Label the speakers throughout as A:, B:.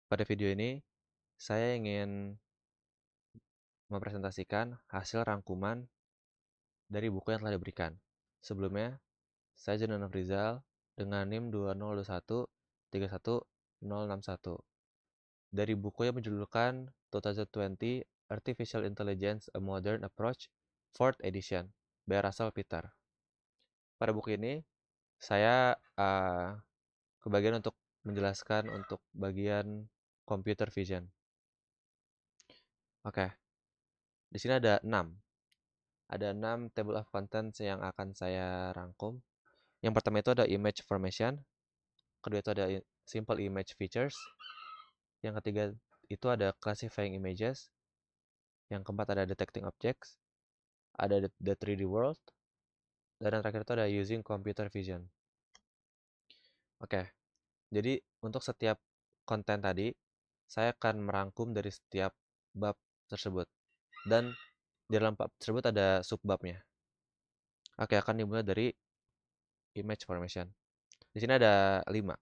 A: Pada video ini, saya ingin mempresentasikan hasil rangkuman dari buku yang telah diberikan. Sebelumnya, saya Zainal Nofrizal dengan NIM 2021313061 dari buku yang berjudulkan 2020 Artificial Intelligence: A Modern Approach, 4th edition, by Russell Peter. Pada buku ini, saya kebagian untuk menjelaskan untuk bagian computer vision. Oke, di sini ada 6. Ada 6 table of contents yang akan saya rangkum. Yang pertama itu ada image formation, kedua itu ada simple image features, yang ketiga itu ada classifying images, yang keempat ada detecting objects, ada the 3D world, dan yang terakhir itu ada using computer vision. Oke, jadi untuk setiap konten tadi, saya akan merangkum dari setiap bab tersebut. Dan di dalam bab tersebut ada subbabnya. Oke, akan dimulai dari image formation. Di sini ada 5.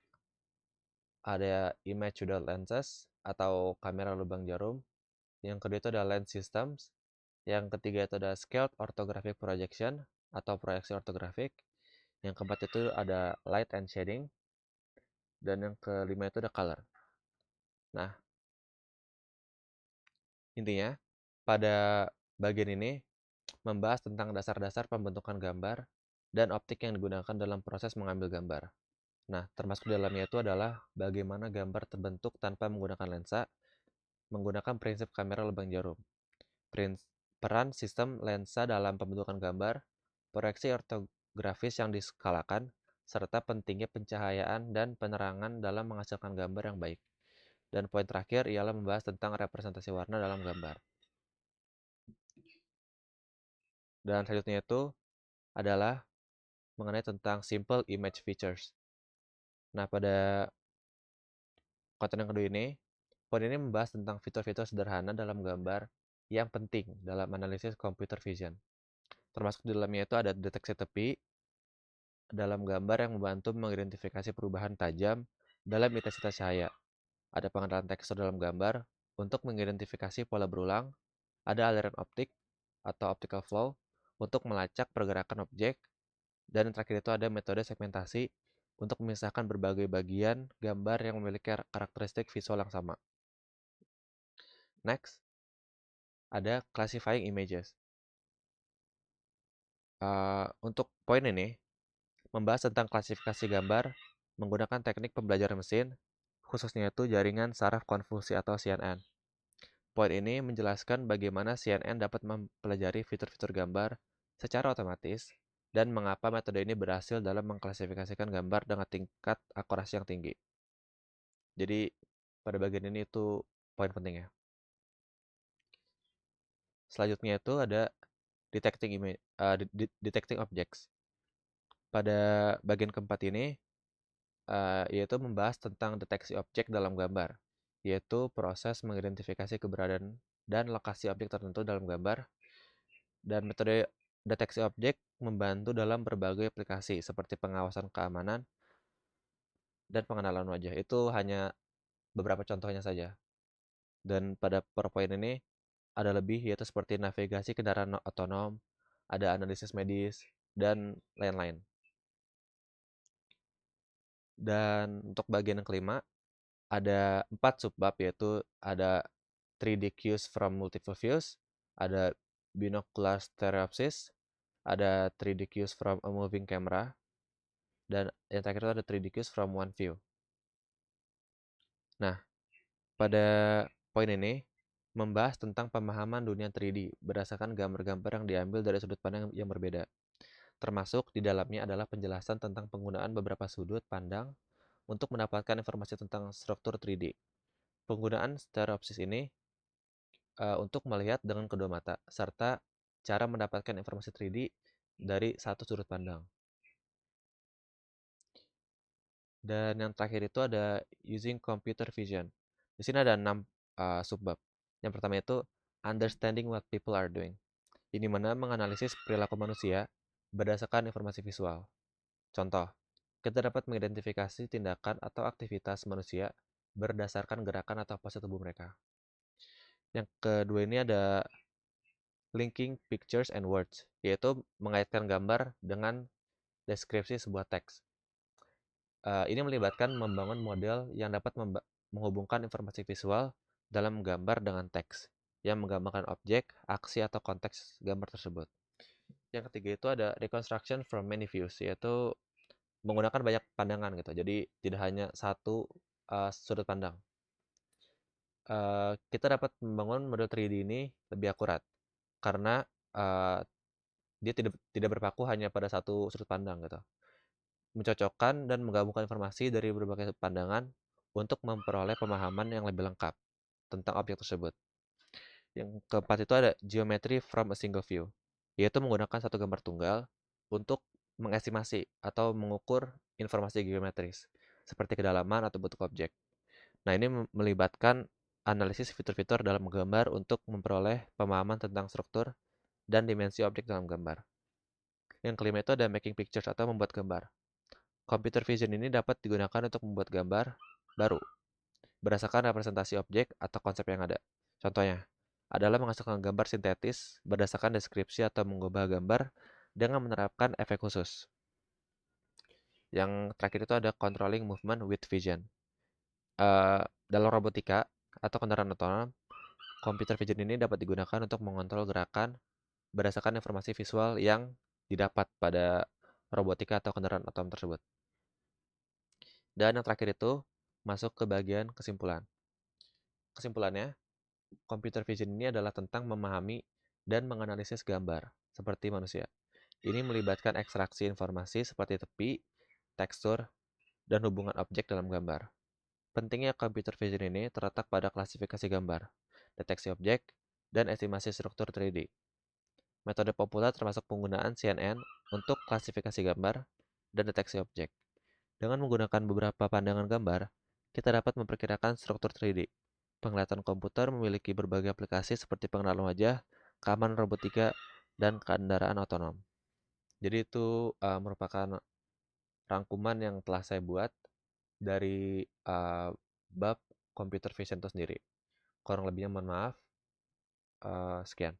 A: Ada image without lenses atau kamera lubang jarum. Yang kedua itu ada lens systems. Yang ketiga itu ada scaled orthographic projection atau proyeksi ortografik. Yang keempat itu ada light and shading. Dan yang kelima itu ada color. Nah, intinya pada bagian ini membahas tentang dasar-dasar pembentukan gambar dan optik yang digunakan dalam proses mengambil gambar. Nah, termasuk di dalamnya itu adalah bagaimana gambar terbentuk tanpa menggunakan lensa, menggunakan prinsip kamera lubang jarum. Peran sistem lensa dalam pembentukan gambar, proyeksi ortografis yang diskalakan, serta pentingnya pencahayaan dan penerangan dalam menghasilkan gambar yang baik. Dan poin terakhir ialah membahas tentang representasi warna dalam gambar. Dan selanjutnya itu adalah mengenai tentang simple image features. Nah, pada konten yang kedua ini, poin ini membahas tentang fitur-fitur sederhana dalam gambar yang penting dalam analisis computer vision. Termasuk di dalamnya itu ada deteksi tepi dalam gambar yang membantu mengidentifikasi perubahan tajam dalam intensitas cahaya. Ada pengenalan tekstur dalam gambar untuk mengidentifikasi pola berulang. Ada aliran optik atau optical flow untuk melacak pergerakan objek. Dan yang terakhir itu ada metode segmentasi untuk memisahkan berbagai bagian gambar yang memiliki karakteristik visual yang sama. Next, ada classifying images. Untuk poin ini, membahas tentang klasifikasi gambar menggunakan teknik pembelajaran mesin, khususnya itu jaringan saraf konvolusi atau CNN. Poin ini menjelaskan bagaimana CNN dapat mempelajari fitur-fitur gambar secara otomatis dan mengapa metode ini berhasil dalam mengklasifikasikan gambar dengan tingkat akurasi yang tinggi. Jadi, pada bagian ini itu poin pentingnya. Selanjutnya itu ada detecting objects. Pada bagian keempat ini, yaitu membahas tentang deteksi objek dalam gambar, yaitu proses mengidentifikasi keberadaan dan lokasi objek tertentu dalam gambar. Dan metode deteksi objek membantu dalam berbagai aplikasi seperti pengawasan keamanan dan pengenalan wajah. Itu hanya beberapa contohnya saja. Dan pada PowerPoint ini ada lebih, yaitu seperti navigasi kendaraan otonom, ada analisis medis, dan lain-lain. Dan untuk bagian yang kelima, ada 4 subbab, yaitu ada 3D cues from multiple views, ada binocular stereopsis, ada 3D cues from a moving camera, dan yang terakhir itu ada 3D cues from one view. Nah, pada poin ini membahas tentang pemahaman dunia 3D berdasarkan gambar-gambar yang diambil dari sudut pandang yang berbeda. Termasuk di dalamnya adalah penjelasan tentang penggunaan beberapa sudut pandang untuk mendapatkan informasi tentang struktur 3D. Penggunaan stereopsis ini untuk melihat dengan kedua mata, serta cara mendapatkan informasi 3D dari satu sudut pandang. Dan yang terakhir itu ada using computer vision. Di sini ada 6 subbab. Yang pertama itu understanding what people are doing. Ini mana menganalisis perilaku manusia berdasarkan informasi visual. Contoh, kita dapat mengidentifikasi tindakan atau aktivitas manusia berdasarkan gerakan atau pose tubuh mereka. Yang kedua ini ada linking pictures and words, yaitu mengaitkan gambar dengan deskripsi sebuah teks. Ini melibatkan membangun model yang dapat menghubungkan informasi visual dalam gambar dengan teks, yang menggambarkan objek, aksi, atau konteks gambar tersebut. Yang ketiga itu ada reconstruction from many views, yaitu menggunakan banyak pandangan gitu. Jadi tidak hanya satu sudut pandang. Kita dapat membangun model 3D ini lebih akurat karena dia tidak berpaku hanya pada satu sudut pandang gitu. Mencocokkan dan menggabungkan informasi dari berbagai pandangan untuk memperoleh pemahaman yang lebih lengkap tentang objek tersebut. Yang keempat itu ada geometry from a single view, yaitu menggunakan satu gambar tunggal untuk mengestimasi atau mengukur informasi geometris, seperti kedalaman atau bentuk objek. Nah, ini melibatkan analisis fitur-fitur dalam gambar untuk memperoleh pemahaman tentang struktur dan dimensi objek dalam gambar. Yang kelima itu ada making pictures atau membuat gambar. Computer vision ini dapat digunakan untuk membuat gambar baru berdasarkan representasi objek atau konsep yang ada. Contohnya adalah menghasilkan gambar sintetis berdasarkan deskripsi atau mengubah gambar dengan menerapkan efek khusus. Yang terakhir itu ada controlling movement with vision. Dalam robotika atau kendaraan otonom, computer vision ini dapat digunakan untuk mengontrol gerakan berdasarkan informasi visual yang didapat pada robotika atau kendaraan otonom tersebut. Dan yang terakhir itu masuk ke bagian kesimpulan. Kesimpulannya, computer vision ini adalah tentang memahami dan menganalisis gambar seperti manusia. Ini melibatkan ekstraksi informasi seperti tepi, tekstur, dan hubungan objek dalam gambar. Pentingnya computer vision ini terletak pada klasifikasi gambar, deteksi objek, dan estimasi struktur 3D. Metode populer termasuk penggunaan CNN untuk klasifikasi gambar dan deteksi objek. Dengan menggunakan beberapa pandangan gambar, kita dapat memperkirakan struktur 3D. Penglihatan komputer memiliki berbagai aplikasi seperti pengenalan wajah, keamanan robotika, dan kendaraan otonom. Jadi itu merupakan rangkuman yang telah saya buat dari bab computer vision itu sendiri. Kurang lebihnya mohon maaf. Sekian.